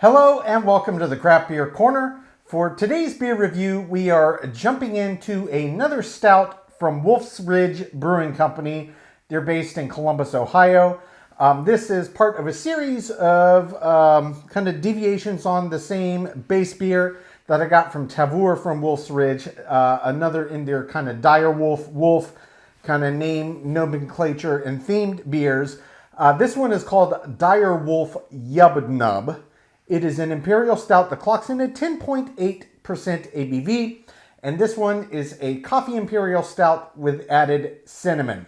Hello and welcome to the Craft Beer Corner. For today's beer review, we are jumping into another stout from Wolf's Ridge Brewing Company. They're based in Columbus, Ohio. This is part of a series of kind of deviations on the same base beer that I got from Tavour from Wolf's Ridge. Another in their kind of Dire Wolf kind of name, nomenclature, and themed beers. This one is called Dire Wolf Yub Nub. It is an Imperial Stout that clocks in at 10.8% ABV. And this one is a Coffee Imperial Stout with added cinnamon.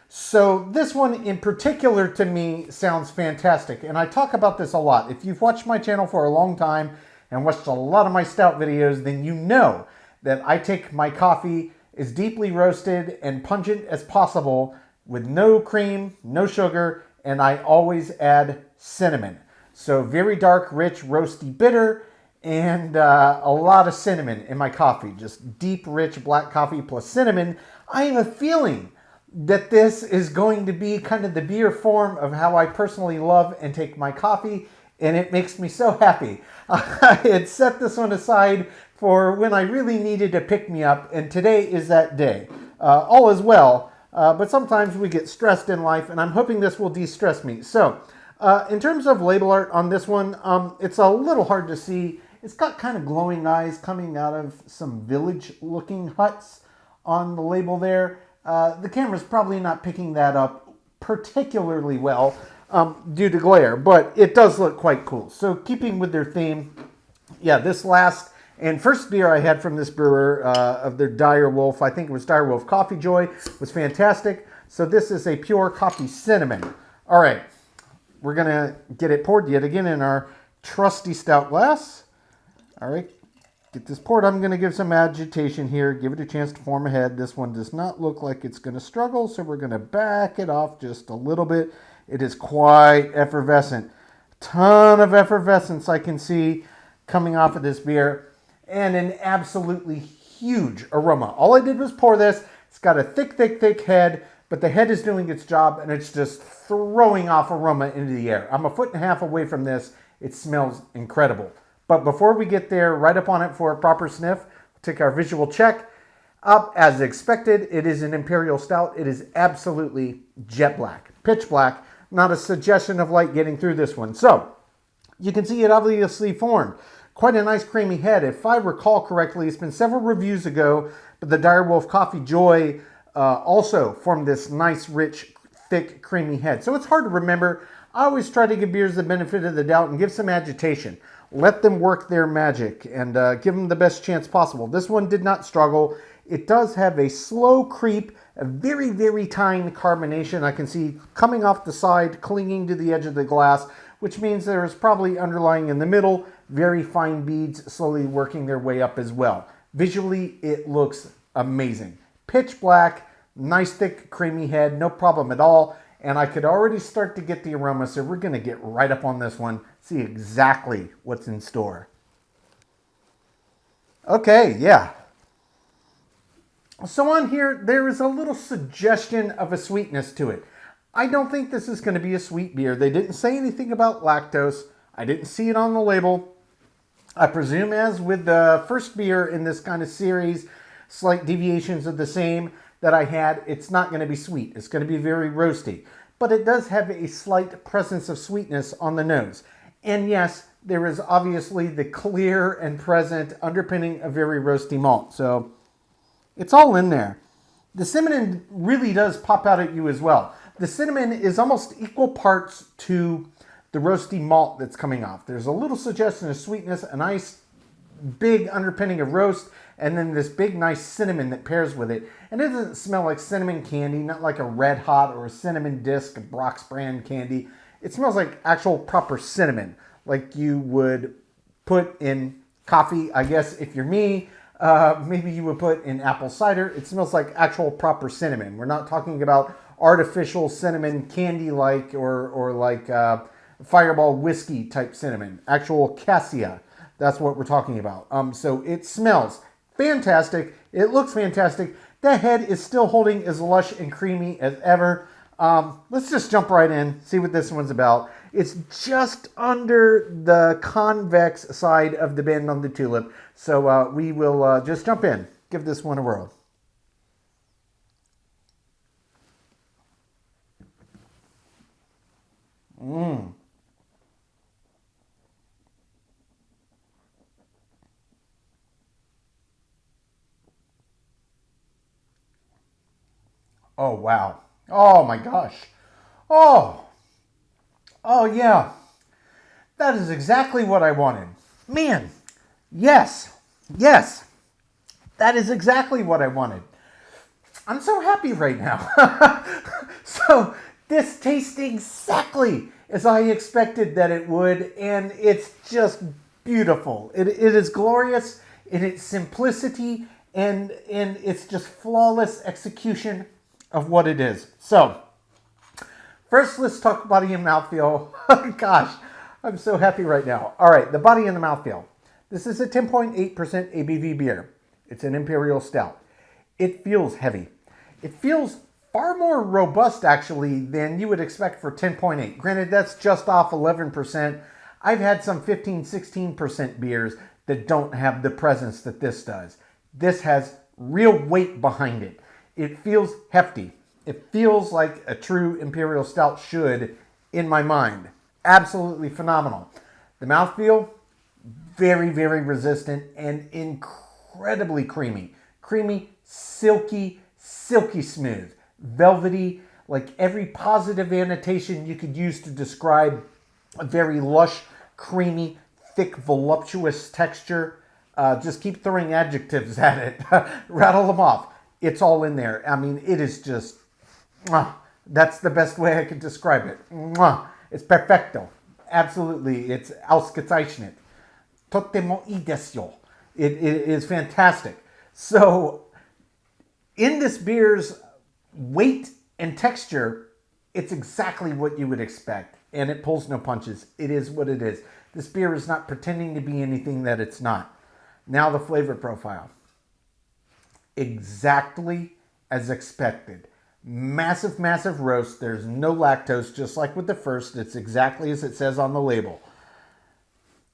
So this one in particular to me sounds fantastic. And I talk about this a lot. If you've watched my channel for a long time and watched a lot of my stout videos, then you know that I take my coffee as deeply roasted and pungent as possible with no cream, no sugar, and I always add cinnamon. So very dark, rich, roasty, bitter, and a lot of cinnamon in my coffee. Just deep, rich black coffee plus cinnamon. I have a feeling that this is going to be kind of the beer form of how I personally love and take my coffee, and it makes me so happy. I had set this one aside for when I really needed to pick me up, and today is that day. All is well, but sometimes we get stressed in life, and I'm hoping this will de-stress me. So, in terms of label art on this one, it's a little hard to see. It's got kind of glowing eyes coming out of some village-looking huts on the label there. The camera's probably not picking that up particularly well due to glare, but it does look quite cool. So keeping with their theme, yeah, this last and first beer I had from this brewer of their Dire Wolf, I think it was Dire Wolf Coffee Joy, was fantastic. So this is a pure coffee cinnamon. All right. We're going to get it poured yet again in our trusty stout glass. All right, get this poured. I'm going to give some agitation here, give it a chance to form a head. This one does not look like it's going to struggle, so we're going to back it off just a little bit. It is quite effervescent. Ton of effervescence I can see coming off of this beer, and an absolutely huge aroma. All I did was pour this. It's got a thick head, but the head is doing its job, and it's just throwing off aroma into the air. I'm 1.5 feet away from this. It smells incredible. But before we get there, right up on it for a proper sniff, we'll take our visual check. Up as expected, it is an Imperial Stout. It is absolutely jet black, pitch black. Not a suggestion of light getting through this one. So you can see it obviously formed. Quite a nice creamy head. If I recall correctly, it's been several reviews ago, but the Dire Wolf Coffee Joy also formed this nice, rich, thick, creamy head. So it's hard to remember. I always try to give beers the benefit of the doubt and give some agitation. Let them work their magic and give them the best chance possible. This one did not struggle. It does have a slow creep, a very, very tiny carbonation I can see coming off the side, clinging to the edge of the glass, which means there is probably underlying in the middle, very fine beads slowly working their way up as well. Visually, it looks amazing. Pitch black, nice thick creamy head, no problem at all. And I could already start to get the aroma, so we're going to get right up on this one, see exactly what's in store. Okay, yeah. So on here, there is a little suggestion of a sweetness to it. I don't think this is going to be a sweet beer. They didn't say anything about lactose. I didn't see it on the label. I presume as with the first beer in this kind of series, slight deviations of the same that I had, it's not going to be sweet. It's going to be very roasty. But it does have a slight presence of sweetness on the nose. And yes, there is obviously the clear and present underpinning of very roasty malt. So it's all in there. The cinnamon really does pop out at you as well. The cinnamon is almost equal parts to the roasty malt that's coming off. There's a little suggestion of sweetness, a nice big underpinning of roast, and then this big nice cinnamon that pairs with it. And it doesn't smell like cinnamon candy, not like a Red Hot or a cinnamon disc, a Brock's brand candy. It smells like actual proper cinnamon, like you would put in coffee, I guess, if you're me. Maybe you would put in apple cider. It smells like actual proper cinnamon. We're not talking about artificial cinnamon candy-like or like Fireball whiskey type cinnamon. Actual cassia. That's what we're talking about. So it smells fantastic. It looks fantastic. The head is still holding as lush and creamy as ever. Let's just jump right in, see what this one's about. It's just under the convex side of the bend on the tulip. So we will just jump in, give this one a whirl. Oh, wow. Oh, my gosh. Oh, oh, yeah. That is exactly what I wanted. Man, yes, yes. That is exactly what I wanted. I'm so happy right now. So this tastes exactly as I expected that it would, and it's just beautiful. It is glorious in its simplicity and in its just flawless execution of what it is. So first, let's talk body and mouthfeel. Oh, gosh, I'm so happy right now. All right, the body and the mouthfeel. This is a 10.8% ABV beer. It's an Imperial Stout. It feels heavy. It feels far more robust, actually, than you would expect for 10.8. Granted, that's just off 11%. I've had some 15, 16% beers that don't have the presence that this does. This has real weight behind it. It feels hefty. It feels like a true Imperial Stout should in my mind. Absolutely phenomenal. The mouthfeel, very, very resistant and incredibly creamy. Creamy, silky, silky smooth. Velvety, like every positive annotation you could use to describe a very lush, creamy, thick, voluptuous texture. Just keep throwing adjectives at it. Rattle them off. It's all in there. I mean, it is just... that's the best way I could describe it. It's perfecto. Absolutely. It's ausgezeichnet. Totemo ii desu yo. It is fantastic. So, in this beer's weight and texture, it's exactly what you would expect. And it pulls no punches. It is what it is. This beer is not pretending to be anything that it's not. Now the flavor profile. Exactly as expected. Massive, massive roast. There's no lactose, just like with the first. It's exactly as it says on the label.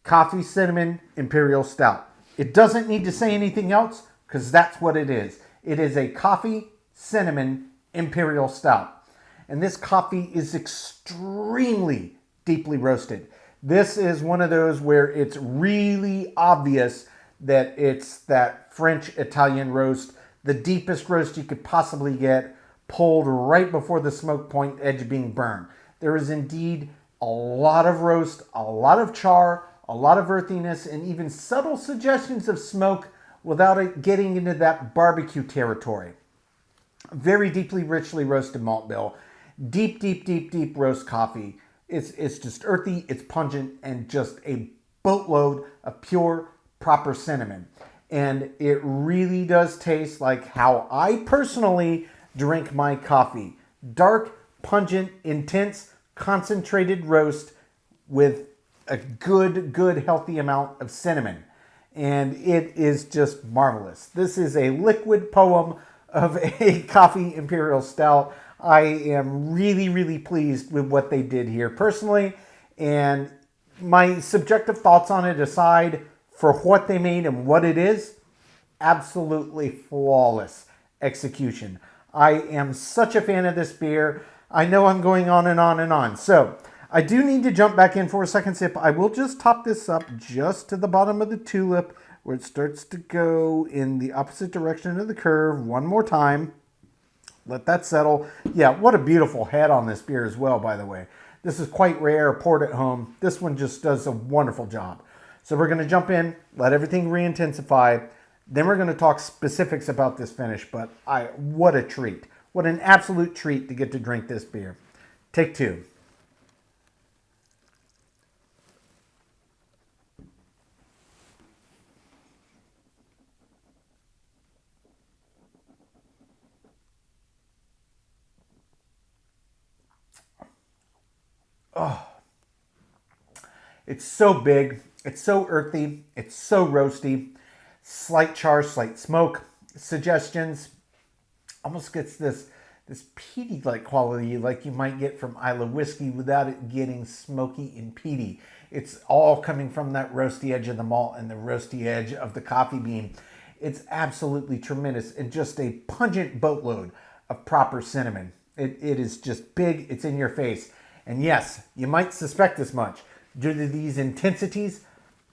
Coffee, cinnamon, Imperial Stout. It doesn't need to say anything else because that's what it is. It is a coffee, cinnamon, Imperial Stout. And this coffee is extremely deeply roasted. This is one of those where it's really obvious that it's that French Italian roast, the deepest roast you could possibly get, pulled right before the smoke point edge being burned. There is indeed a lot of roast, a lot of char, a lot of earthiness, and even subtle suggestions of smoke without it getting into that barbecue territory. Very deeply, richly roasted malt bill. Deep, deep, deep, deep roast coffee. It's just earthy, it's pungent, and just a boatload of pure, proper cinnamon. And it really does taste like how I personally drink my coffee. Dark, pungent, intense, concentrated roast with a good, healthy amount of cinnamon. And it is just marvelous. This is a liquid poem of a coffee Imperial Stout. I am really, really pleased with what they did here personally. And my subjective thoughts on it aside, for what they made and what it is, absolutely flawless execution. I am such a fan of this beer. I know I'm going on and on and on. So I do need to jump back in for a second sip. I will just top this up just to the bottom of the tulip where it starts to go in the opposite direction of the curve one more time. Let that settle. Yeah, what a beautiful head on this beer as well, by the way. This is quite rare, poured at home. This one just does a wonderful job. So we're going to jump in, let everything re-intensify. Then we're going to talk specifics about this finish, but what a treat. What an absolute treat to get to drink this beer. Take two. It's so big, it's so earthy, it's so roasty. Slight char, slight smoke suggestions. Almost gets this this peaty-like quality like you might get from Isla whiskey without it getting smoky and peaty. It's all coming from that roasty edge of the malt and the roasty edge of the coffee bean. It's absolutely tremendous and just a pungent boatload of proper cinnamon. It is just big, it's in your face. And yes, you might suspect this much. Due to these intensities,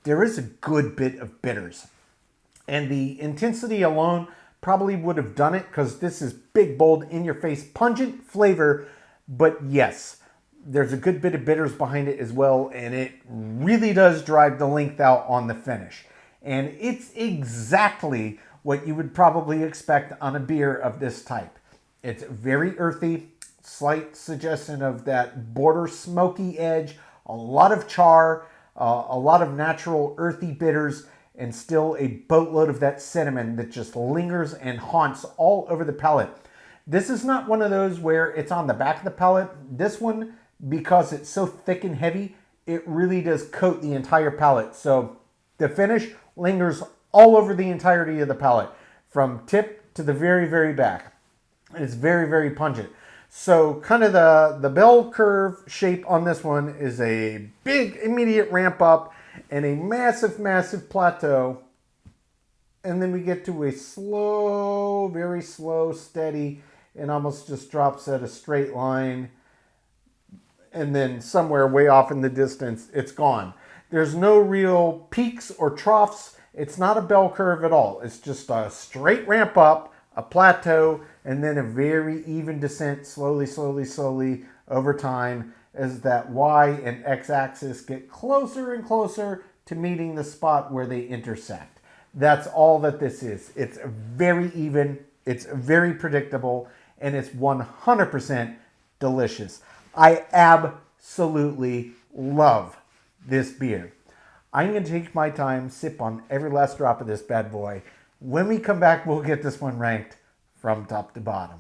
there is a good bit of bitters. And the intensity alone probably would have done it because this is big, bold, in your face, pungent flavor. But yes, there's a good bit of bitters behind it as well. And it really does drive the length out on the finish. And it's exactly what you would probably expect on a beer of this type. It's very earthy, slight suggestion of that border smoky edge, a lot of char, a lot of natural earthy bitters, and still a boatload of that cinnamon that just lingers and haunts all over the palate. This is not one of those where it's on the back of the palate. This one, because it's so thick and heavy, it really does coat the entire palate. So the finish lingers all over the entirety of the palate, from tip to the very, very back. It's very, very pungent. So kind of the bell curve shape on this one is a big immediate ramp up and a massive, massive plateau. And then we get to a slow, very slow, steady, and almost just drops at a straight line. And then somewhere way off in the distance, it's gone. There's no real peaks or troughs. It's not a bell curve at all. It's just a straight ramp up, a plateau, and then a very even descent, slowly, slowly, slowly over time as that Y and X axis get closer and closer to meeting the spot where they intersect. That's all that this is. It's very even, it's very predictable, and it's 100% delicious. I absolutely love this beer. I'm going to take my time, sip on every last drop of this bad boy. When we come back, we'll get this one ranked from top to bottom.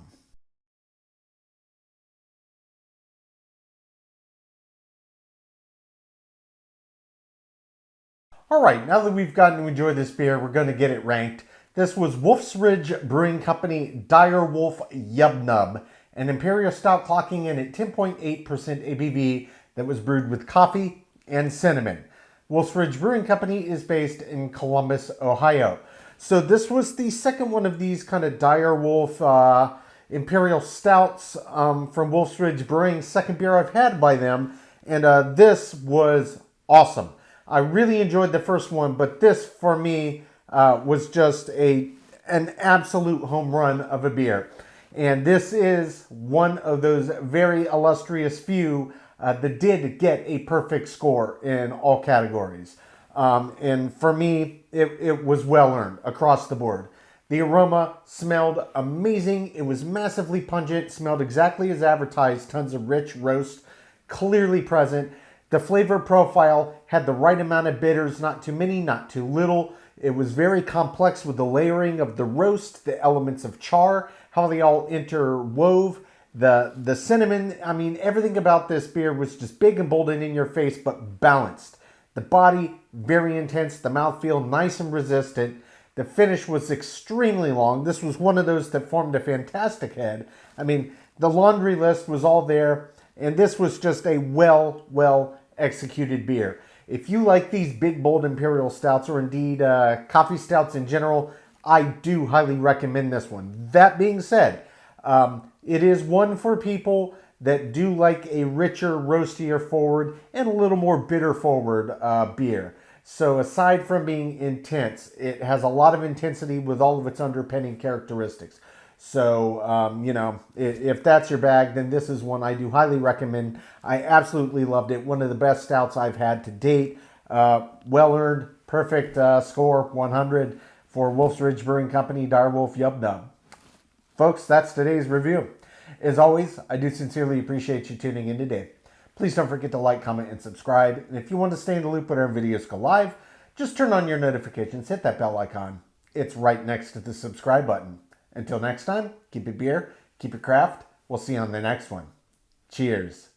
All right, now that we've gotten to enjoy this beer, we're going to get it ranked. This was Wolf's Ridge Brewing Company Dire Wolf Yub Nub, an Imperial Stout clocking in at 10.8% ABV that was brewed with coffee and cinnamon. Wolf's Ridge Brewing Company is based in Columbus, Ohio. So this was the second one of these kind of Dire Wolf Imperial Stouts from Wolf's Ridge Brewing, second beer I've had by them, and this was awesome. I really enjoyed the first one, but this for me was just an absolute home run of a beer. And this is one of those very illustrious few that did get a perfect score in all categories. And for me, it was well earned across the board. The aroma smelled amazing. It was massively pungent, smelled exactly as advertised, tons of rich roast, clearly present. The flavor profile had the right amount of bitters, not too many, not too little. It was very complex with the layering of the roast, the elements of char, how they all interwove, the cinnamon. I mean, everything about this beer was just big and bold and in your face, but balanced. The body, very intense. The mouthfeel, nice and resistant. The finish was extremely long. This was one of those that formed a fantastic head. I mean, the laundry list was all there, and this was just a well executed beer. If you like these big, bold Imperial Stouts, or indeed coffee stouts in general, I do highly recommend this one. That being said, it is one for people that do like a richer, roastier forward and a little more bitter forward beer. So aside from being intense, it has a lot of intensity with all of its underpinning characteristics. So, you know, if that's your bag, then this is one I do highly recommend. I absolutely loved it. One of the best stouts I've had to date. Well earned, perfect score, 100 for Wolf's Ridge Brewing Company, Dire Wolf Yub Nub. Folks, that's today's review. As always, I do sincerely appreciate you tuning in today. Please don't forget to like, comment, and subscribe. And if you want to stay in the loop when our videos go live, just turn on your notifications, hit that bell icon. It's right next to the subscribe button. Until next time, keep it beer, keep it craft. We'll see you on the next one. Cheers.